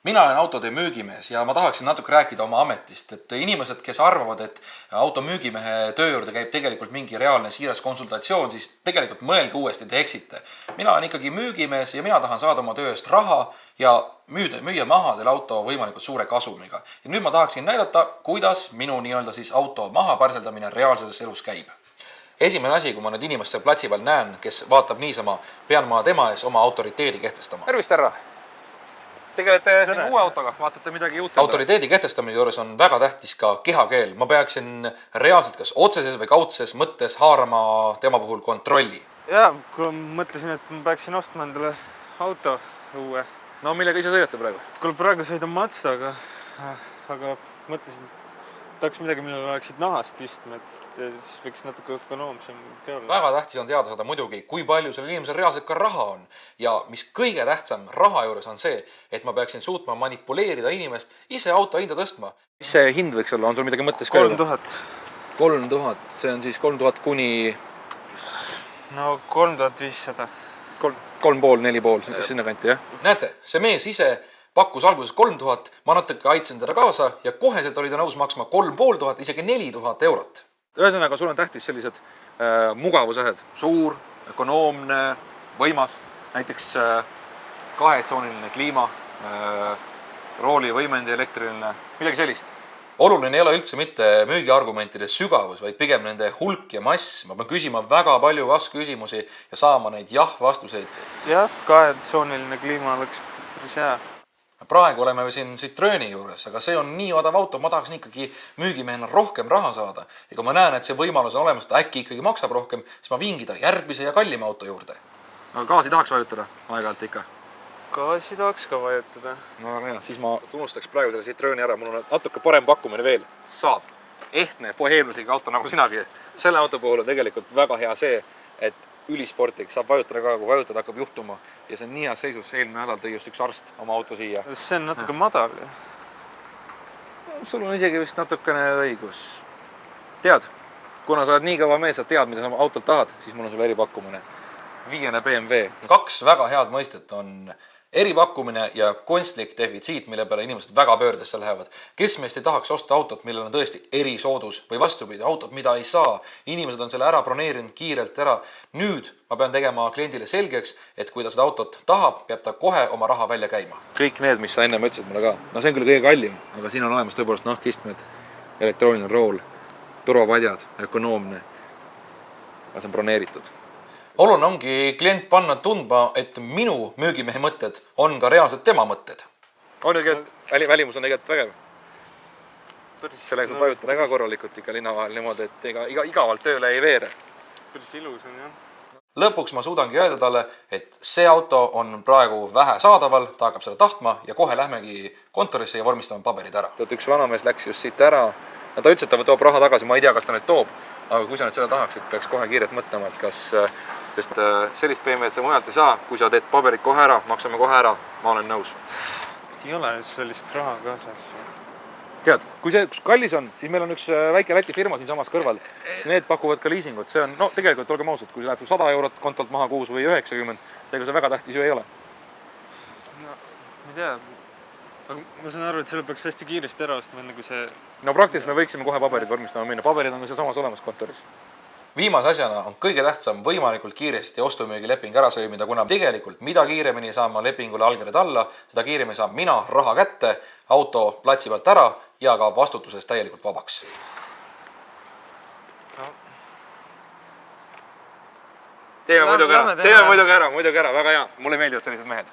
Mina olen autode müügimees ja ma tahaksin natuke rääkida oma ametist, et inimesed, kes arvavad, et auto müügimehe töö juurde käib tegelikult mingi reaalne siiras konsultatsioon, siis tegelikult mõelge uuesti, te eksite. Mina olen ikkagi müügimees ja mina tahan saada oma töö eest raha ja müüa maha teil auto võimalikult suure kasumiga. Ja nüüd ma tahaksin näidata, kuidas minu nii-öelda siis auto maha parseldamine reaalses elus käib. Esimene asi, kui ma nüüd inimest seal platsi peal näen, kes vaatab niisama, pean ma tema ees oma autoriteedi kehtestama. Tervist, härra! Tegelete siin uue autoga, vaatate midagi uut. Autoriteedi kehtestamise juures on väga tähtis ka kehakeel. Ma peaksin reaalselt kas otseses või kaudses mõttes haarama tema puhul kontrolli. Jaa, kui mõtlesin, et ma peaksin ostma endale auto uue. No millega ise sõidate praegu? Kuule, praegu sõidan Mazdaga, aga mõtlesin, et tahaks midagi, millel oleksid nahast istme, et siis võiks natuke ökonoomsem ka olla. Väga tähtis on teada saada muidugi, kui palju sellel inimesel reaalselt ka raha on. Ja mis kõige tähtsam raha juures on see, et ma peaksin suutma manipuleerida inimest ise auto hinda tõstma. Mis see hind võiks olla? On sul midagi mõttes? 3000. 3000, see on siis 3000 kuni... No 3500. 3,5-4,5, sinna kanti, jah? Näete, see mees ise pakkus alguses 3000, ma natuke aitsin teda kaasa ja koheselt oli ta nõus maksma 3500, isegi 4000 eurot. Ühesõnaga, sul on tähtis sellised mugavusahed. Suur, ökonoomne, võimas, näiteks kahetsooniline kliima, roolivõimendi elektriline, midagi sellist. Oluline ei ole üldse mitte müügiargumentide sügavus, vaid pigem nende hulk ja mass. Ma pean küsima väga palju kas-küsimusi ja saama neid jah-vastuseid. Jah, kahetsooniline kliima oleks päris hea. Praegu oleme siin Citroeni juures, aga see on nii odav auto, ma tahaksin ikkagi müügimehena rohkem raha saada. Ja kui ma näen, et see võimalus on olemas, et äkki ikkagi maksab rohkem, siis ma viingi ta järgmise ja kallima auto juurde. Aga gaasi tahaks vajutada aeg-ajalt ikka? Gaasi tahaks ka vajutada. No väga hea, siis ma tunnustaks praegu selle Citroeni ära, mul on natuke parem pakkumine veel. Saab. Ehtne poheemlusega auto nagu sinagi. Selle auto puhul on tegelikult väga hea see, et ülisportlik, saab vajutada ka, kui vajutada hakkab juhtuma. Ja see on nii hea seisus, eelmine nädal tõi just üks arst oma auto siia. See on natuke madal. Sul on isegi vist natukene õigus. Tead, kuna sa oled nii kõva mees, sa tead, mida sa autolt tahad, siis mul on sulle eripakkumine. 5 BMW. Kaks väga head mõistet on eripakkumine ja kunstlik defitsiit, mille peale inimesed väga pöördesse lähevad. Kes meist ei tahaks osta autot, millel on tõesti erisoodus või vastupidi, autot, mida ei saa. Inimesed on selle ära broneerinud kiirelt ära. Nüüd ma pean tegema kliendile selgeks, et kui ta seda autot tahab, peab ta kohe oma raha välja käima. Kõik need, mis sa enne mõtlesid mulle ka. No see on küll kõige kallim, aga siin on olemas tõepoolest nahkistmed, elektrooniline rool, turvapadjad, ökonoomne. Aga see on broneeritud. Oluline ongi klient panna tundma, et minu müügimehe mõtted on ka reaalselt tema mõtted. On ju, et välimus on tegelikult vägev. Sellega saab vajutada ka korralikult ikka linna vahel niimoodi, et igavalt tööle ei veere. Päris ilus on, jah. Lõpuks ma suudangi öelda talle, et see auto on praegu vähe saadaval, ta hakkab seda tahtma ja kohe lähmegi kontorisse ja vormistame paberid ära. Üks vanamees läks just siit ära. Ta ütles, et ta toob raha tagasi, ma ei tea, kas ta nüüd toob, aga kui sa nüüd seda tahaksid, peaks kohe kiirelt mõtlema, et kas sest sellist BMW-d sa mujalt ei saa, kui sa teed paberid kohe ära, maksame kohe ära, ma olen nõus. Ei ole sellist raha kaasas. Tead, kui see kallis on, siis meil on üks väike Läti firma siin samas kõrval, siis need pakuvad ka liisingut. See on, no tegelikult olgem ausad, kui see läheb 100 eurot kontolt maha kuus või 90, seega see väga tähtis ju ei ole. No, ma ei tea. Aga ma saan aru, et selle peaks hästi kiiresti ära ostma, enne kui see... No praktiliselt me võiksime kohe paberid vormistama minna. Paberid on ka seal samas olemas kontoris. Viimase asjana on kõige tähtsam võimalikult kiiresti ostumüügileping ära sõlmida, kuna tegelikult mida kiiremini saan ma lepingule allkirjad alla, seda kiiremini saab mina raha kätte, auto platsi pealt ära ja ka vastutusest täielikult vabaks. No. Teeme muidugi ära, väga hea. Mulle meeldivad sellised mehed.